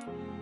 You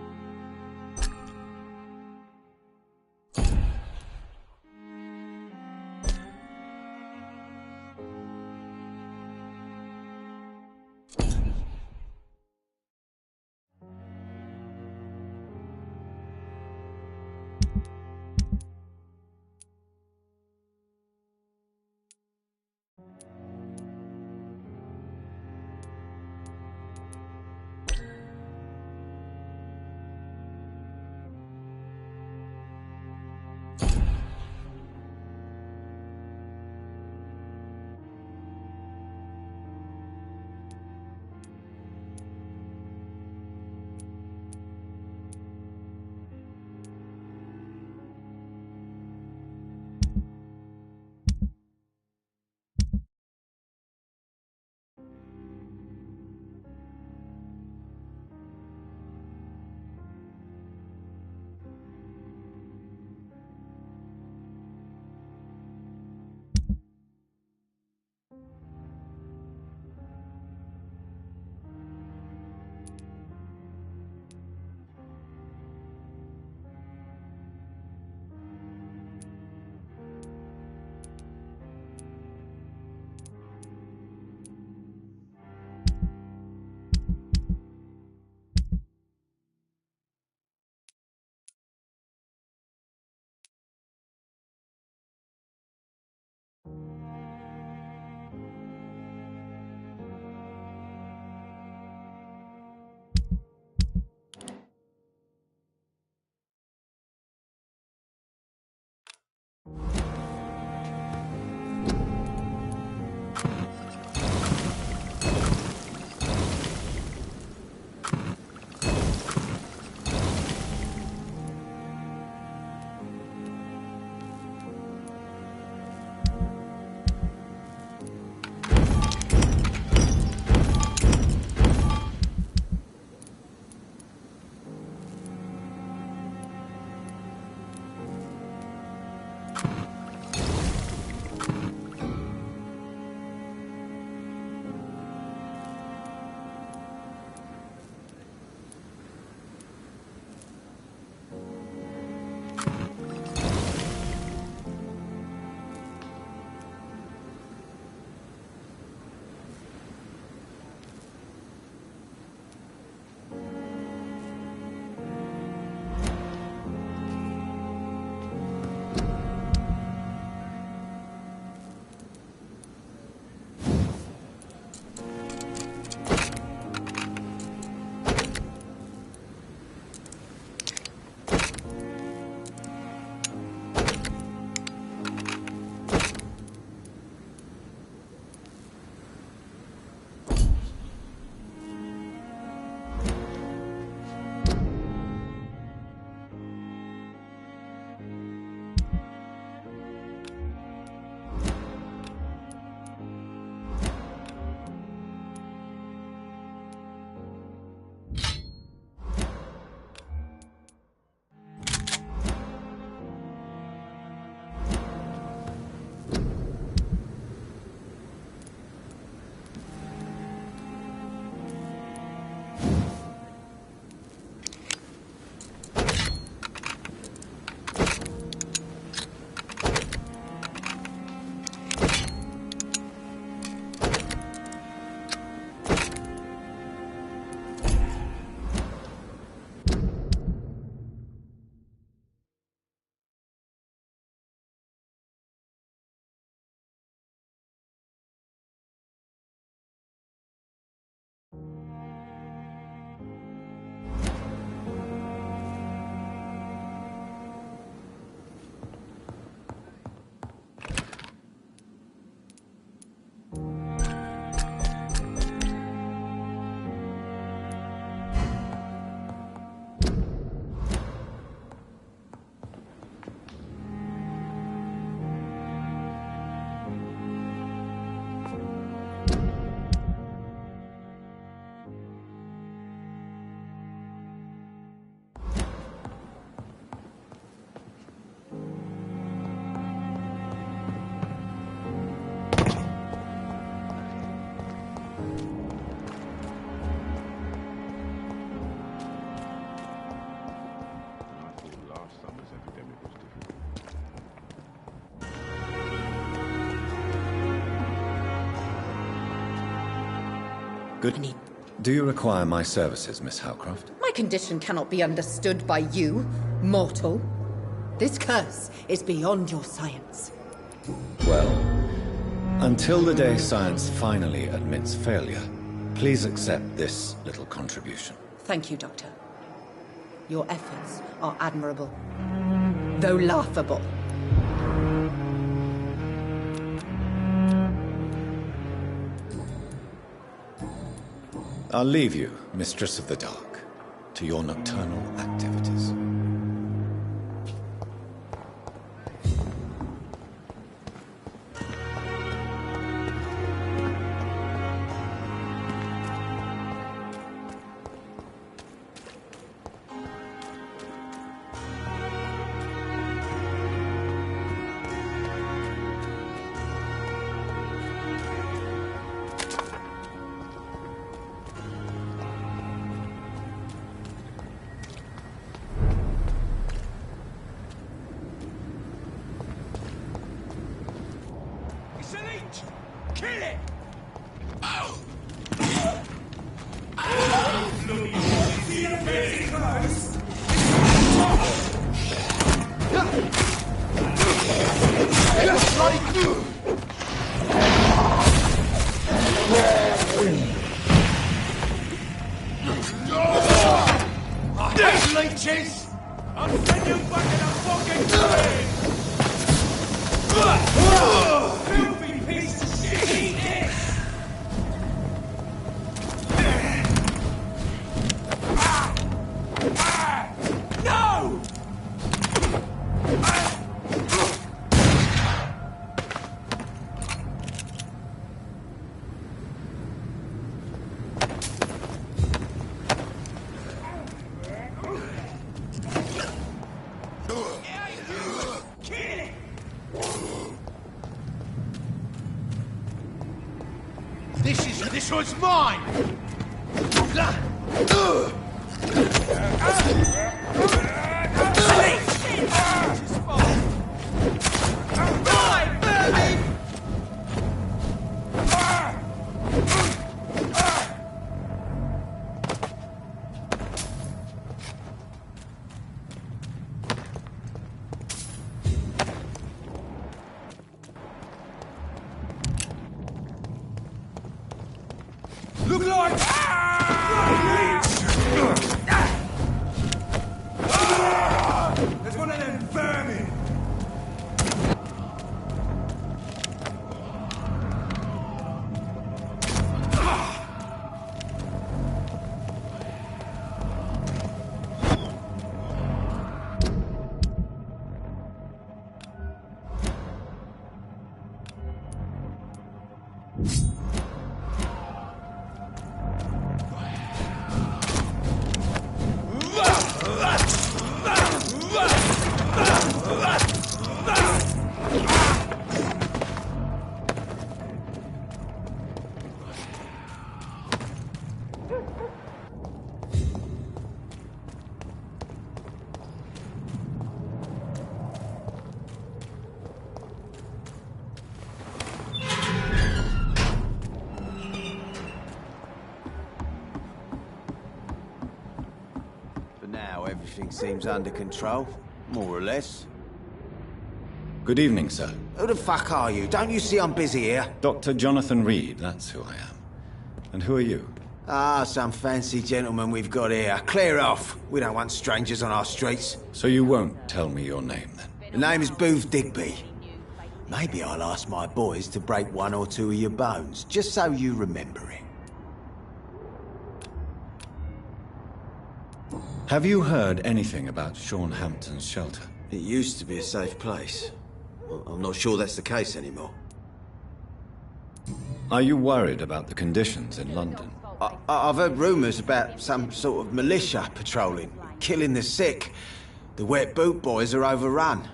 Good. Do you require my services, Miss Howcroft? My condition cannot be understood by you, mortal. This curse is beyond your science. Well, until the day science finally admits failure, please accept this little contribution. Thank you, Doctor. Your efforts are admirable, though laughable. I'll leave you, Mistress of the Dark, to your nocturnal activities. This one's mine! Look like... There's one of them vermin! Everything seems under control, more or less. Good evening, sir. Who the fuck are you? Don't you see I'm busy here? Dr. Jonathan Reed, that's who I am. And who are you? Ah, some fancy gentleman we've got here. Clear off. We don't want strangers on our streets. So you won't tell me your name, then? The name is Booth Digby. Maybe I'll ask my boys to break one or two of your bones, just so you remember it. Have you heard anything about Sean Hampton's shelter? It used to be a safe place. I'm not sure that's the case anymore. Are you worried about the conditions in London? I've heard rumours about some sort of militia patrolling, killing the sick. The wet boot boys are overrun.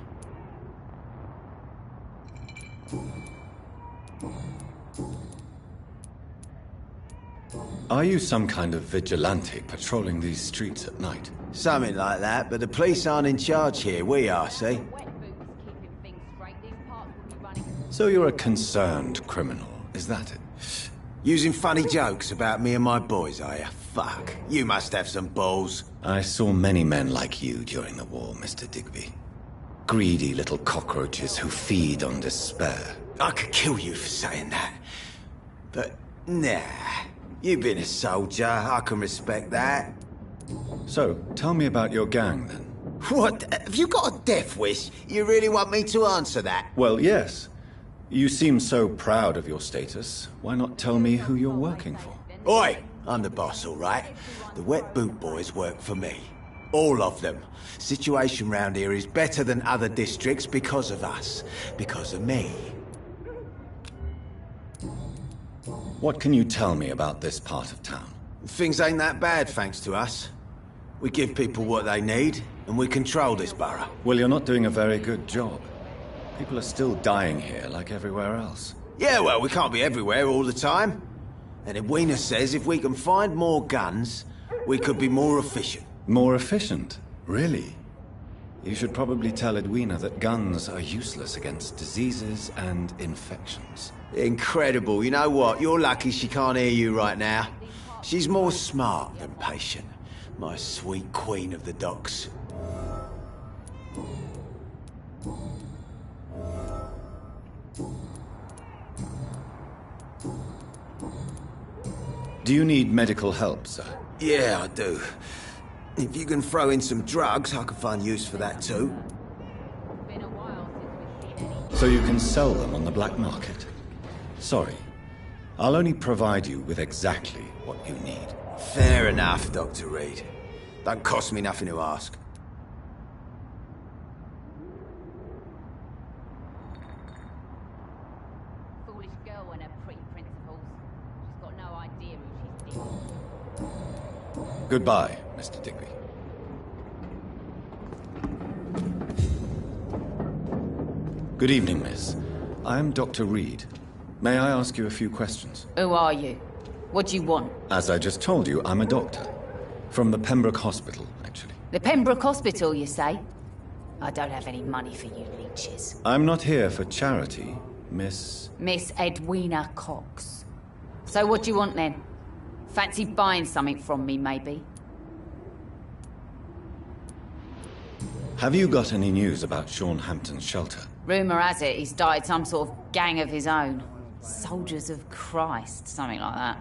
Are you some kind of vigilante patrolling these streets at night? Something like that, but the police aren't in charge here. We are, see? So you're a concerned criminal, is that it? Using funny jokes about me and my boys, are you? Fuck. You must have some balls. I saw many men like you during the war, Mr. Digby. Greedy little cockroaches who feed on despair. I could kill you for saying that. But, nah. You've been a soldier. I can respect that. So, tell me about your gang, then. What? Have you got a death wish? You really want me to answer that? Well, yes. You seem so proud of your status. Why not tell me who you're working for? Oi! I'm the boss, all right? The Wet Boot Boys work for me. All of them. Situation round here is better than other districts because of us. Because of me. What can you tell me about this part of town? Things ain't that bad, thanks to us. We give people what they need, and we control this borough. Well, you're not doing a very good job. People are still dying here, like everywhere else. Yeah, well, we can't be everywhere all the time. And Edwina says if we can find more guns, we could be more efficient. More efficient? Really? You should probably tell Edwina that guns are useless against diseases and infections. Incredible. You know what? You're lucky she can't hear you right now. She's more smart than patient. My sweet queen of the docks. Do you need medical help, sir? Yeah, I do. If you can throw in some drugs, I can find use for that too. So you can sell them on the black market? Sorry. I'll only provide you with exactly what you need. Fair enough, Dr. Reed. Don't cost me nothing to ask. Foolish girl and her pretty principles. She's got no idea who she's dealing with. Goodbye, Mr. Digby. Good evening, miss. I am Dr. Reed. May I ask you a few questions? Who are you? What do you want? As I just told you, I'm a doctor. From the Pembroke Hospital, actually. The Pembroke Hospital, you say? I don't have any money for you leeches. I'm not here for charity, Miss... Miss Edwina Cox. So what do you want then? Fancy buying something from me, maybe? Have you got any news about Sean Hampton's shelter? Rumour has it he's started some sort of gang of his own. Soldiers of Christ, something like that.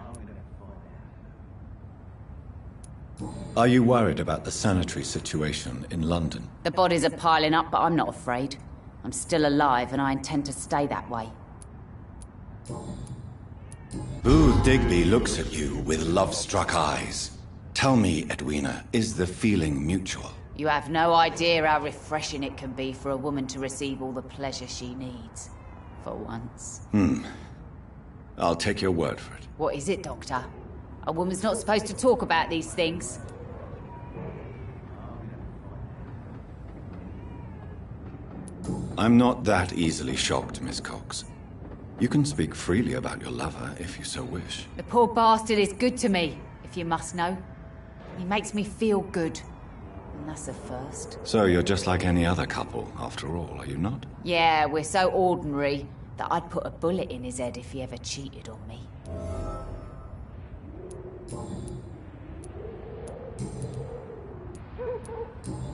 Are you worried about the sanitary situation in London? The bodies are piling up, but I'm not afraid. I'm still alive, and I intend to stay that way. Booth Digby looks at you with love-struck eyes. Tell me, Edwina, is the feeling mutual? You have no idea how refreshing it can be for a woman to receive all the pleasure she needs. For once. I'll take your word for it. What is it, Doctor? A woman's not supposed to talk about these things. I'm not that easily shocked, Miss Cox. You can speak freely about your lover, if you so wish. The poor bastard is good to me, if you must know. He makes me feel good. And that's a first. So you're just like any other couple, after all, are you not? Yeah, we're so ordinary that I'd put a bullet in his head if he ever cheated on me.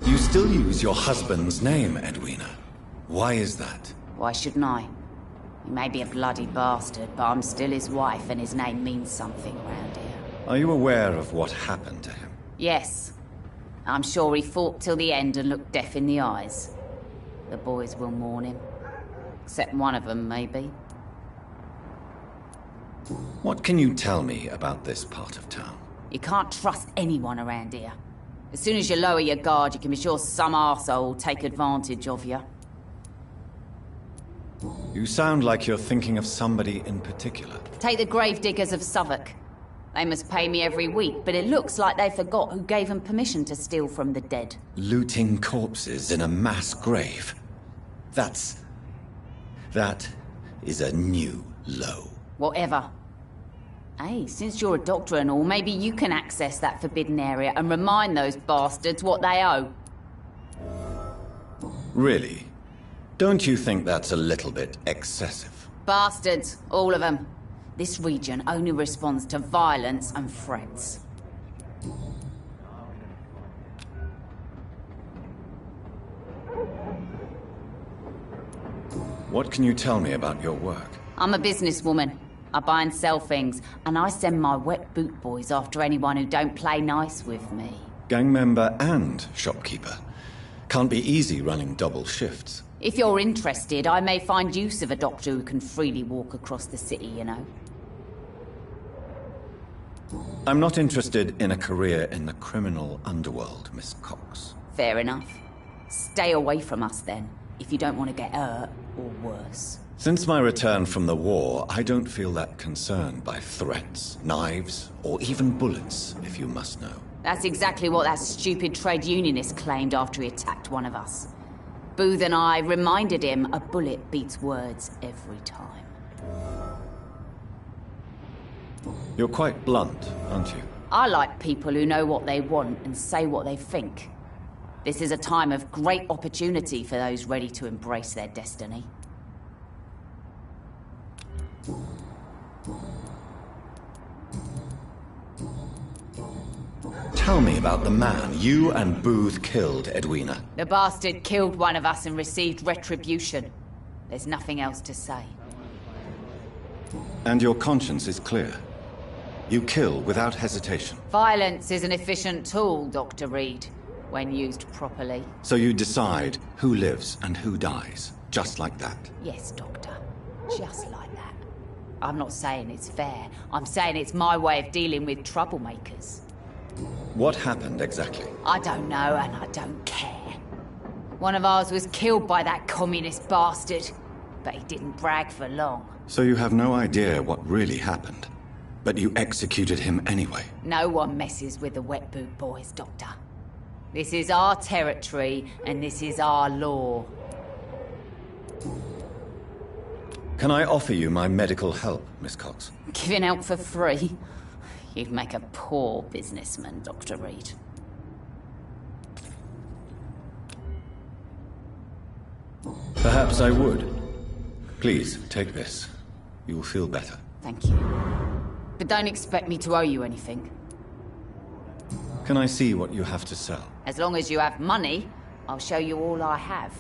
You still use your husband's name, Edwina. Why is that? Why shouldn't I? He may be a bloody bastard, but I'm still his wife and his name means something round here. Are you aware of what happened to him? Yes. I'm sure he fought till the end and looked death in the eyes. The boys will mourn him. Except one of them, maybe. What can you tell me about this part of town? You can't trust anyone around here. As soon as you lower your guard, you can be sure some arsehole will take advantage of you. You sound like you're thinking of somebody in particular. Take the gravediggers of Southwark. They must pay me every week, but it looks like they forgot who gave them permission to steal from the dead. Looting corpses in a mass grave. That is a new low. Whatever. Hey, since you're a doctor and all, maybe you can access that forbidden area and remind those bastards what they owe. Really? Don't you think that's a little bit excessive? Bastards, all of them. This region only responds to violence and threats. What can you tell me about your work? I'm a businesswoman. I buy and sell things, and I send my wet boot boys after anyone who don't play nice with me. Gang member and shopkeeper. Can't be easy running double shifts. If you're interested, I may find use of a doctor who can freely walk across the city, you know. I'm not interested in a career in the criminal underworld, Miss Cox. Fair enough. Stay away from us then, if you don't want to get hurt or worse. Since my return from the war, I don't feel that concerned by threats, knives, or even bullets, if you must know. That's exactly what that stupid trade unionist claimed after he attacked one of us. Booth and I reminded him a bullet beats words every time. You're quite blunt, aren't you? I like people who know what they want and say what they think. This is a time of great opportunity for those ready to embrace their destiny. Tell me about the man you and Booth killed, Edwina. The bastard killed one of us and received retribution. There's nothing else to say. And your conscience is clear. You kill without hesitation. Violence is an efficient tool, Dr. Reed, when used properly. So you decide who lives and who dies, just like that. Yes, Doctor. Just like that. I'm not saying it's fair. I'm saying it's my way of dealing with troublemakers. What happened exactly? I don't know, and I don't care. One of ours was killed by that communist bastard, but he didn't brag for long. So you have no idea what really happened, but you executed him anyway. No one messes with the wet boot boys, Doctor. This is our territory, and this is our law. Can I offer you my medical help, Miss Cox? Giving out for free? You'd make a poor businessman, Dr. Reed. Perhaps I would. Please, take this. You'll feel better. Thank you. But don't expect me to owe you anything. Can I see what you have to sell? As long as you have money, I'll show you all I have.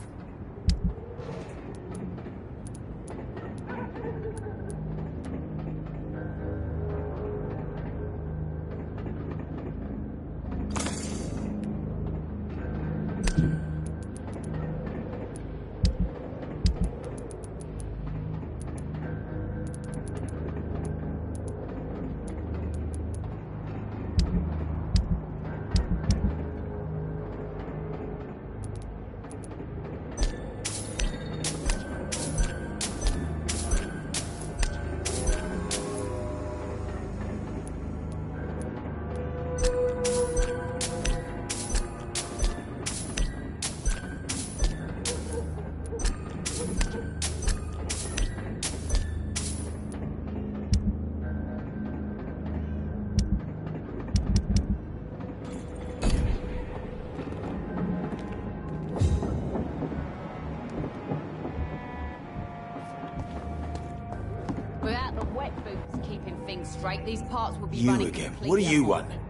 Without the wet boots keeping things straight, these parts will be You running again. completely What do you apart. want?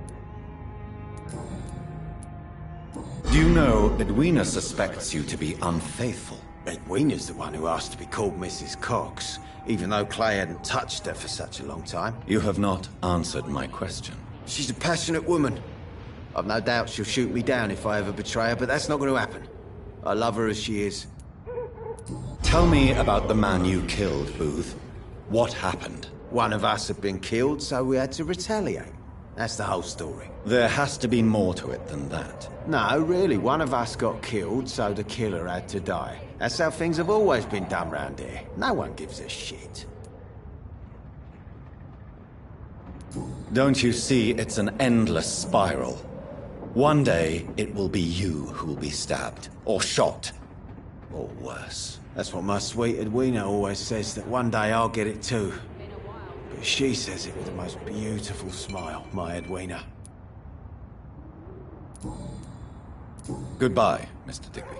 Do you know Edwina suspects you to be unfaithful? Edwina's the one who asked to be called Mrs. Cox, even though Clay hadn't touched her for such a long time. You have not answered my question. She's a passionate woman. I've no doubt she'll shoot me down if I ever betray her, but that's not going to happen. I love her as she is. Tell me about the man you killed, Booth. What happened? One of us had been killed, so we had to retaliate. That's the whole story. There has to be more to it than that. No, really, one of us got killed, so the killer had to die. That's how things have always been done round here. No one gives a shit. Don't you see it's an endless spiral? One day, it will be you who will be stabbed, or shot, or worse. That's what my sweet Edwina always says, that one day I'll get it too. But she says it with the most beautiful smile, my Edwina. Goodbye, Mr. Digby.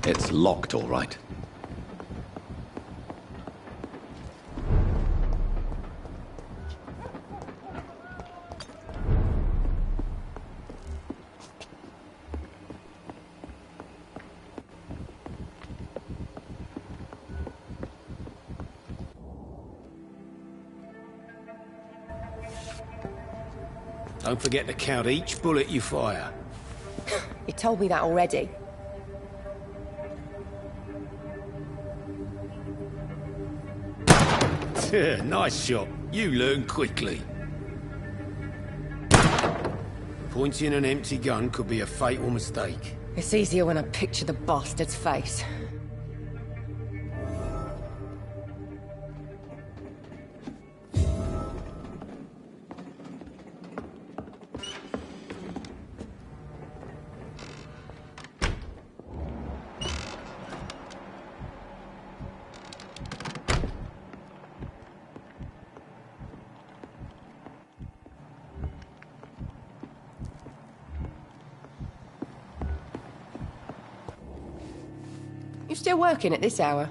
It's locked, all right. Don't forget to count each bullet you fire. You told me that already. Nice shot. You learn quickly. Pointing an empty gun could be a fatal mistake. It's easier when I picture the bastard's face. You still working at this hour?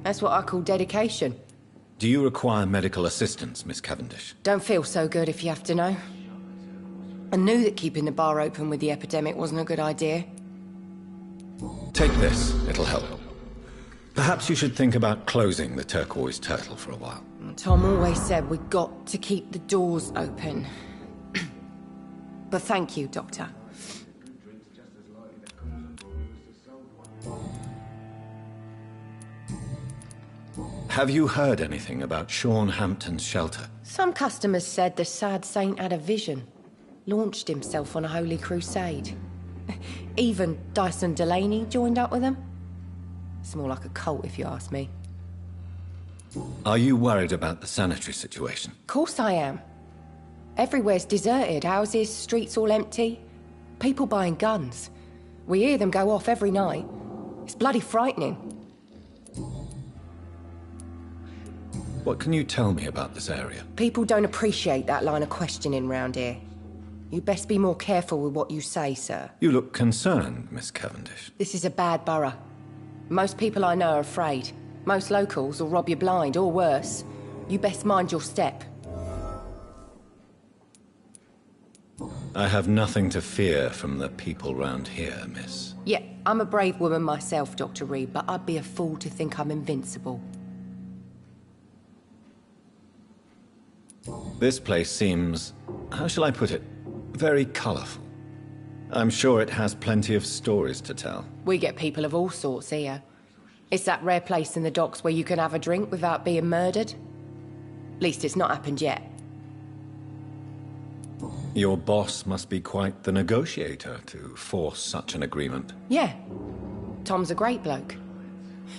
That's what I call dedication. Do you require medical assistance, Miss Cavendish? Don't feel so good if you have to know. I knew that keeping the bar open with the epidemic wasn't a good idea. Take this, it'll help. Perhaps you should think about closing the turquoise turtle for a while. Tom always said we got to keep the doors open. But thank you, Doctor. Have you heard anything about Sean Hampton's shelter? Some customers said the sad saint had a vision. Launched himself on a holy crusade. Even Dyson Delaney joined up with him. It's more like a cult, if you ask me. Are you worried about the sanitary situation? Of course I am. Everywhere's deserted. Houses, streets all empty. People buying guns. We hear them go off every night. It's bloody frightening. What can you tell me about this area? People don't appreciate that line of questioning round here. You best be more careful with what you say, sir. You look concerned, Miss Cavendish. This is a bad borough. Most people I know are afraid. Most locals will rob you blind, or worse. You best mind your step. I have nothing to fear from the people round here, miss. Yeah, I'm a brave woman myself, Dr. Reed, but I'd be a fool to think I'm invincible. This place seems, how shall I put it, very colourful. I'm sure it has plenty of stories to tell. We get people of all sorts here. It's that rare place in the docks where you can have a drink without being murdered. At least it's not happened yet. Your boss must be quite the negotiator to force such an agreement. Yeah. Tom's a great bloke.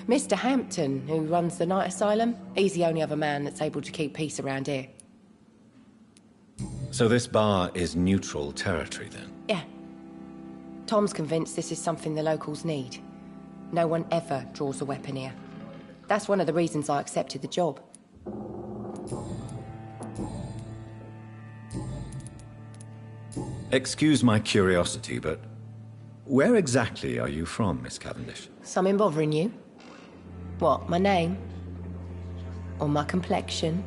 Mr. Hampton, who runs the night asylum, he's the only other man that's able to keep peace around here. So this bar is neutral territory, then? Yeah. Tom's convinced this is something the locals need. No one ever draws a weapon here. That's one of the reasons I accepted the job. Excuse my curiosity, but where exactly are you from, Miss Cavendish? Something bothering you? What, my name? Or my complexion?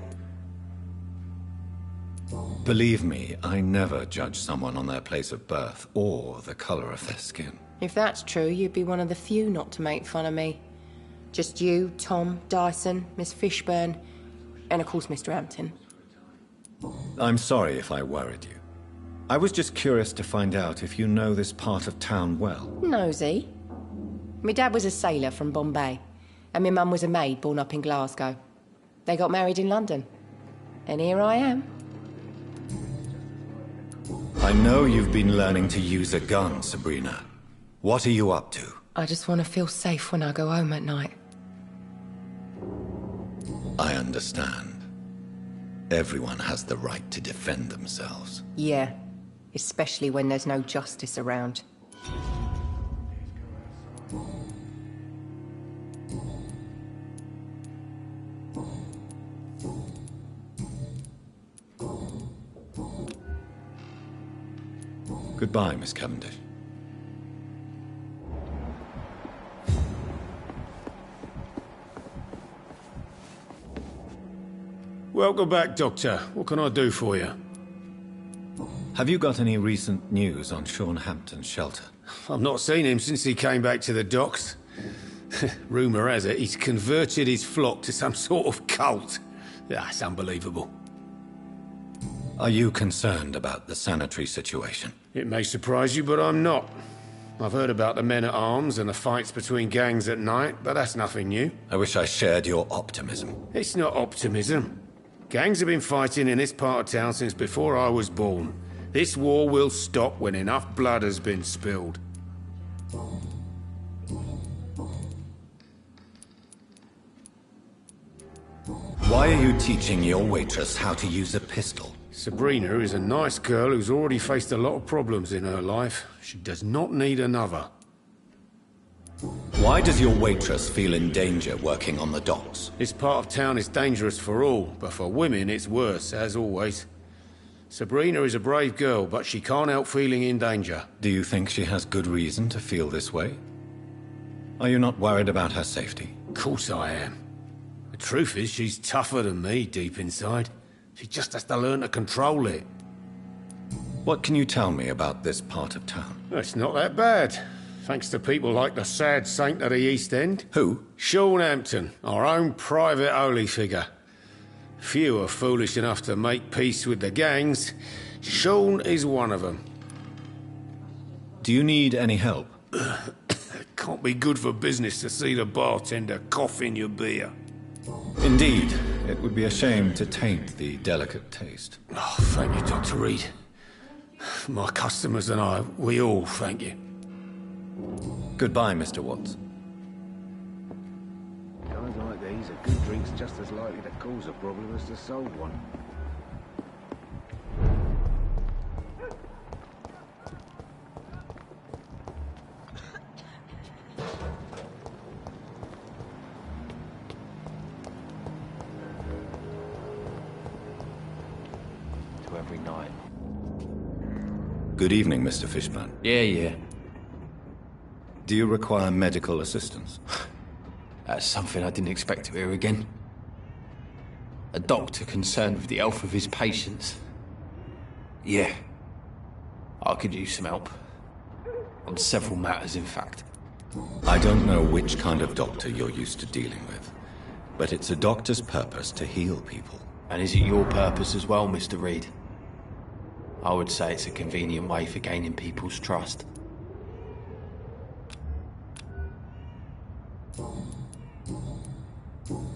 Believe me, I never judge someone on their place of birth or the colour of their skin. If that's true, you'd be one of the few not to make fun of me. Just you, Tom, Dyson, Miss Fishburne, and of course Mr. Hampton. I'm sorry if I worried you. I was just curious to find out if you know this part of town well. Nosy. My dad was a sailor from Bombay, and my mum was a maid born up in Glasgow. They got married in London. And here I am. I know you've been learning to use a gun, Sabrina. What are you up to? I just want to feel safe when I go home at night. I understand. Everyone has the right to defend themselves. Yeah, especially when there's no justice around. Goodbye, Miss Cavendish. Welcome back, Doctor. What can I do for you? Have you got any recent news on Sean Hampton's shelter? I've not seen him since he came back to the docks. Rumour has it he's converted his flock to some sort of cult. That's unbelievable. Are you concerned about the sanitary situation? It may surprise you, but I'm not. I've heard about the men-at-arms and the fights between gangs at night, but that's nothing new. I wish I shared your optimism. It's not optimism. Gangs have been fighting in this part of town since before I was born. This war will stop when enough blood has been spilled. Why are you teaching your waitress how to use a pistol? Sabrina is a nice girl who's already faced a lot of problems in her life. She does not need another. Why does your waitress feel in danger working on the docks? This part of town is dangerous for all, but for women it's worse, as always. Sabrina is a brave girl, but she can't help feeling in danger. Do you think she has good reason to feel this way? Are you not worried about her safety? Of course I am. The truth is, she's tougher than me deep inside. She just has to learn to control it. What can you tell me about this part of town? It's not that bad. Thanks to people like the sad saint of the East End. Who? Sean Hampton, our own private holy figure. Few are foolish enough to make peace with the gangs. Sean is one of them. Do you need any help? It can't be good for business to see the bartender cough in your beer. Indeed. It would be a shame to taint the delicate taste. Oh, thank you, Dr. Reed. My customers and I, we all thank you. Goodbye, Mr. Watts. Guys like these, a good drink's just as likely to cause a problem as to solve one. To every night. Good evening, Mr. Fishburne. Yeah. Do you require medical assistance? That's something I didn't expect to hear again. A doctor concerned with the health of his patients. Yeah. I could use some help. On several matters, in fact. I don't know which kind of doctor you're used to dealing with, but it's a doctor's purpose to heal people. And is it your purpose as well, Mr. Reed? I would say it's a convenient way for gaining people's trust.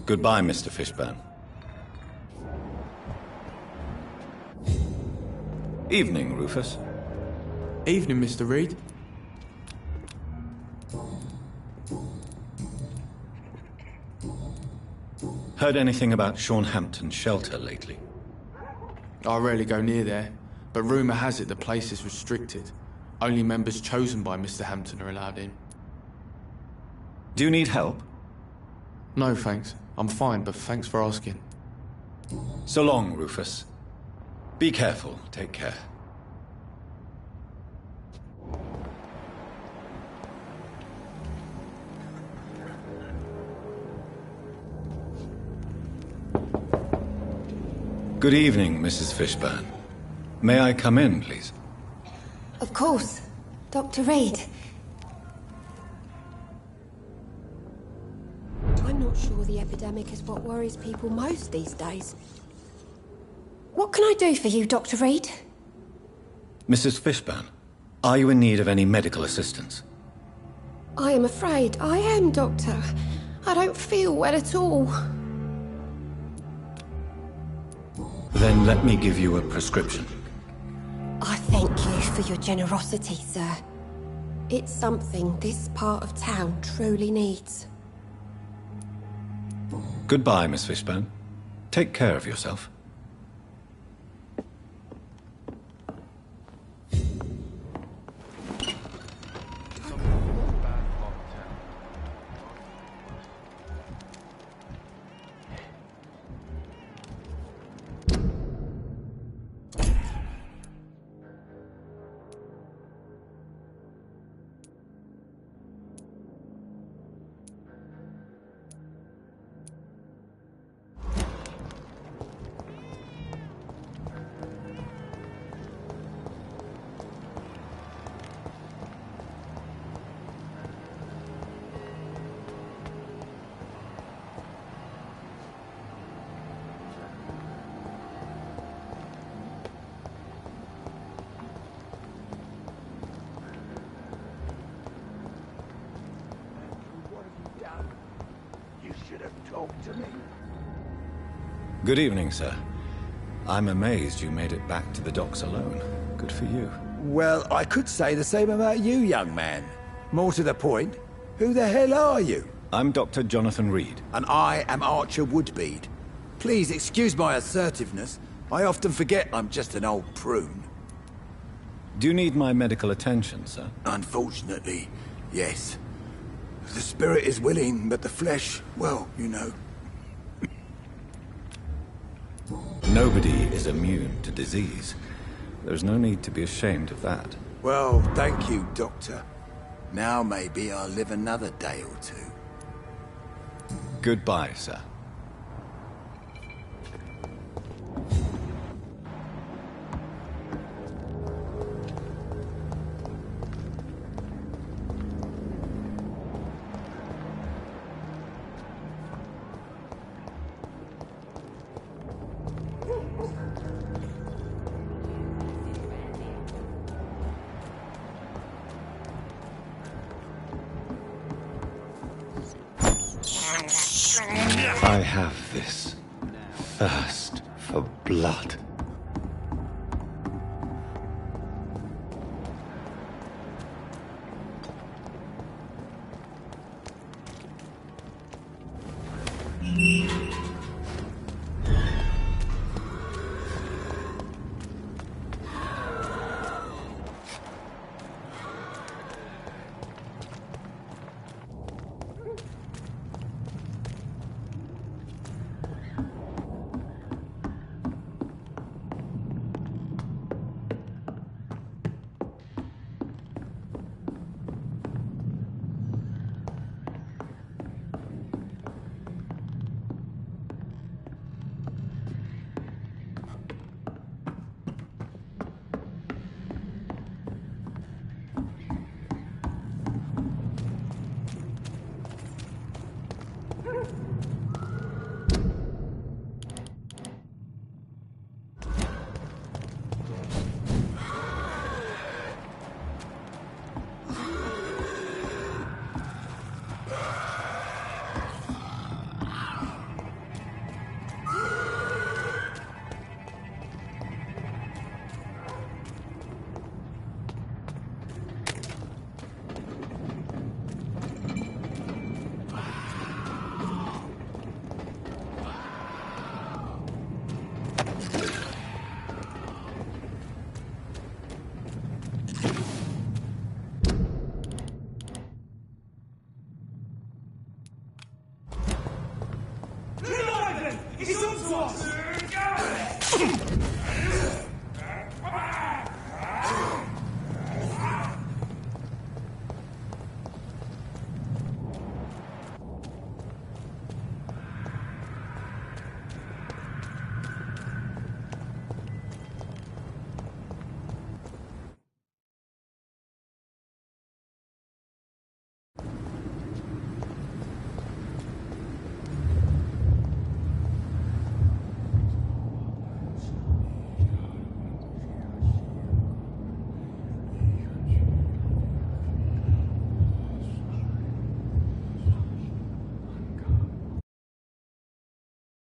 Goodbye, Mr. Fishburne. Evening, Rufus. Evening, Mr. Reed. Heard anything about Sean Hampton's shelter lately? I rarely go near there, but rumour has it the place is restricted. Only members chosen by Mr. Hampton are allowed in. Do you need help? No, thanks. I'm fine, but thanks for asking. So long, Rufus. Be careful. Take care. Good evening, Mrs. Fishburne. May I come in, please? Of course. Dr. Reed. I'm not sure the epidemic is what worries people most these days. What can I do for you, Dr. Reed? Mrs. Fishburne, are you in need of any medical assistance? I am afraid I am, Doctor. I don't feel well at all. Then let me give you a prescription. I thank you for your generosity, sir. It's something this part of town truly needs. Goodbye, Miss Fishburne. Take care of yourself. Good evening, sir. I'm amazed you made it back to the docks alone. Good for you. Well, I could say the same about you, young man. More to the point, who the hell are you? I'm Dr. Jonathan Reed. And I am Archer Woodbead. Please excuse my assertiveness. I often forget I'm just an old prune. Do you need my medical attention, sir? Unfortunately, yes. The spirit is willing, but the flesh, well, you know. Nobody is immune to disease. There's no need to be ashamed of that. Well, thank you, Doctor. Now maybe I'll live another day or two. Goodbye, sir. I have this thirst for blood.